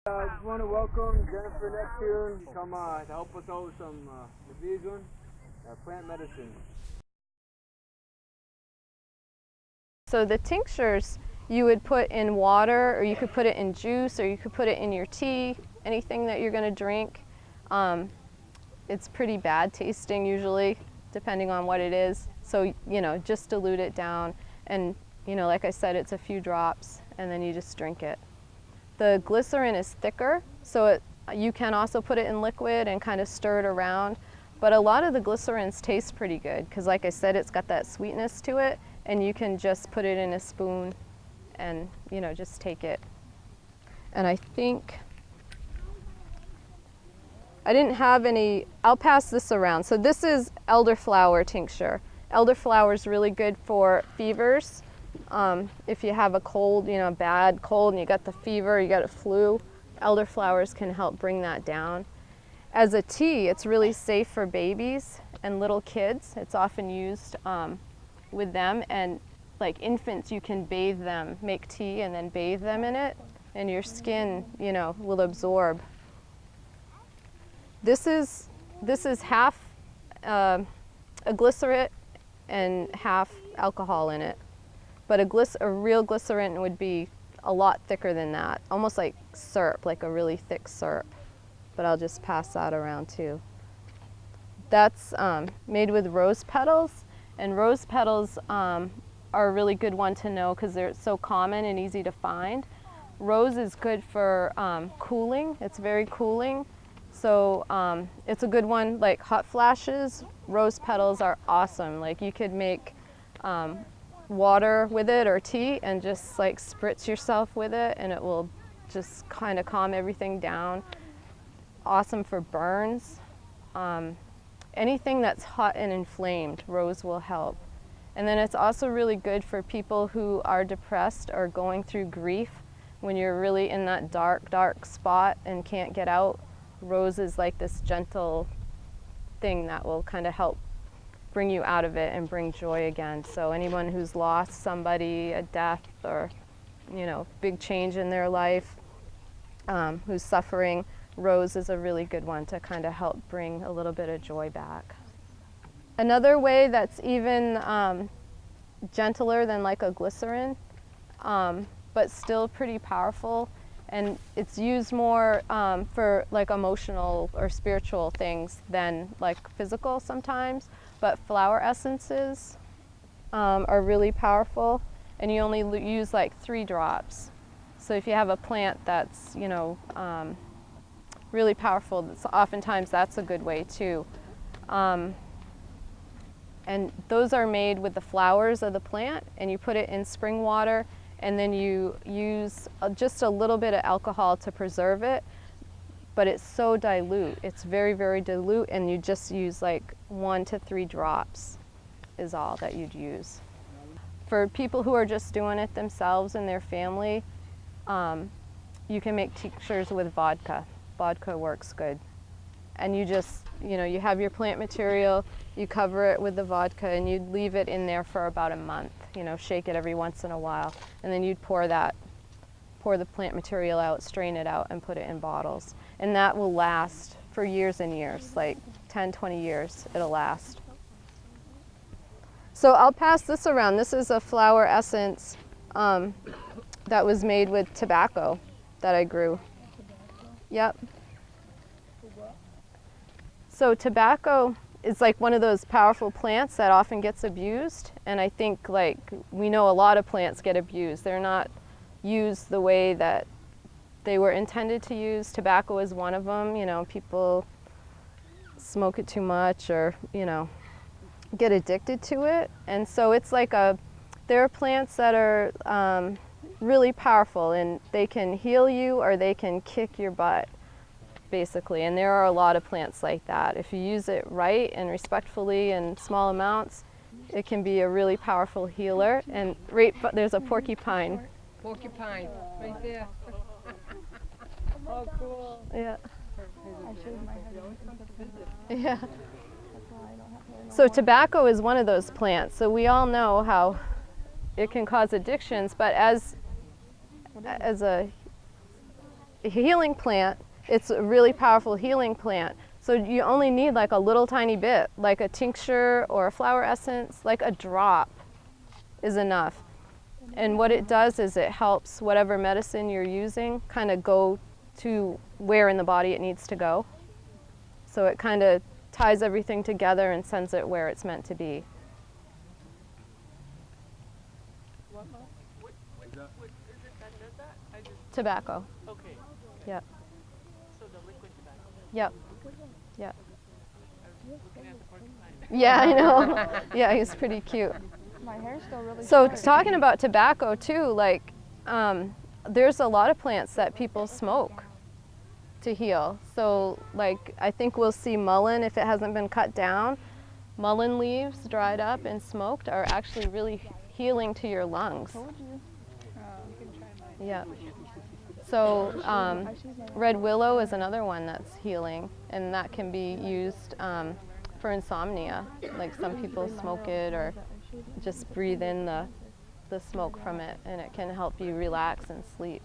I just want to welcome Jennifer Neptune to come to help us out with some Neptune plant medicine. So the tinctures you would put in water, or you could put it in juice, or you could put it in your tea, anything that you're going to drink. It's pretty bad tasting usually, depending on what it is. So, just dilute it down. And, like I said, it's a few drops, and then you just drink it. The glycerin is thicker, so you can also put it in liquid and kind of stir it around. But a lot of the glycerins taste pretty good, because like I said, it's got that sweetness to it, and you can just put it in a spoon and, just take it. And I think I didn't have any, I'll pass this around. So this is elderflower tincture. Elderflower is really good for fevers. If you have a cold, a bad cold, and you got the fever, you got a flu, elderflowers can help bring that down. As a tea, it's really safe for babies and little kids. It's often used with them, and like infants, you can bathe them, make tea and then bathe them in it, and your skin, will absorb. This is half a glycerin and half alcohol in it. But a real glycerin would be a lot thicker than that, almost like syrup, like a really thick syrup. But I'll just pass that around too. That's made with rose petals, and rose petals are a really good one to know because they're so common and easy to find. Rose is good for cooling. It's very cooling. So it's a good one, like hot flashes. Rose petals are awesome. Like you could make water with it or tea and just like spritz yourself with it, and it will just kind of calm everything down. Awesome for burns. Anything that's hot and inflamed, rose will help. And then it's also really good for people who are depressed or going through grief. When you're really in that dark spot and can't get out, rose is like this gentle thing that will kind of help bring you out of it and bring joy again. So anyone who's lost somebody, a death, or big change in their life, who's suffering, rose is a really good one to kind of help bring a little bit of joy back. Another way that's even gentler than like a glycerin, but still pretty powerful, and it's used more for like emotional or spiritual things than like physical sometimes, but flower essences are really powerful, and you only use like 3 drops. So if you have a plant that's really powerful, oftentimes that's a good way too. And those are made with the flowers of the plant, and you put it in spring water, and then you use just a little bit of alcohol to preserve it, but it's so dilute. It's very, very dilute, and you just use like 1 to 3 drops is all that you'd use. For people who are just doing it themselves and their family, you can make tinctures with vodka. Vodka works good. And you just, you have your plant material, you cover it with the vodka, and you'd leave it in there for about a month. Shake it every once in a while, and then you'd pour the plant material out, strain it out, and put it in bottles. And that will last for years and years, like 10, 20 years it'll last. So I'll pass this around. This is a flower essence that was made with tobacco that I grew. Yep. So tobacco is like one of those powerful plants that often gets abused, and I think like we know a lot of plants get abused. They're not used the way that they were intended to use. Tobacco is one of them. People smoke it too much, or get addicted to it, and so it's like there are plants that are really powerful, and they can heal you or they can kick your butt, basically. And there are a lot of plants like that. If you use it right and respectfully in small amounts, it can be a really powerful healer. And there's a porcupine. Porcupine, right there. Oh, cool. Yeah. I showed my husband. Yeah. So tobacco is one of those plants. So we all know how it can cause addictions, but as a a healing plant. It's a really powerful healing plant. So you only need like a little tiny bit, like a tincture or a flower essence, like a drop is enough. And what it does is it helps whatever medicine you're using kind of go to where in the body it needs to go. So it kind of ties everything together and sends it where it's meant to be. What is it that does that? I just, Tobacco. okay. Yep. So the liquid tobacco. Yep. Yep. I was looking at the porcupine. Yeah, I know. Yeah, he's pretty cute. My hair's still really So short. talking about tobacco too, like there's a lot of plants that people smoke to heal. So like I think we'll see mullein if it hasn't been cut down. Mullein leaves dried up and smoked are actually really healing to your lungs. Told you. Yeah. So red willow is another one that's healing, and that can be used for insomnia. Like some people smoke it or just breathe in the smoke from it, and it can help you relax and sleep.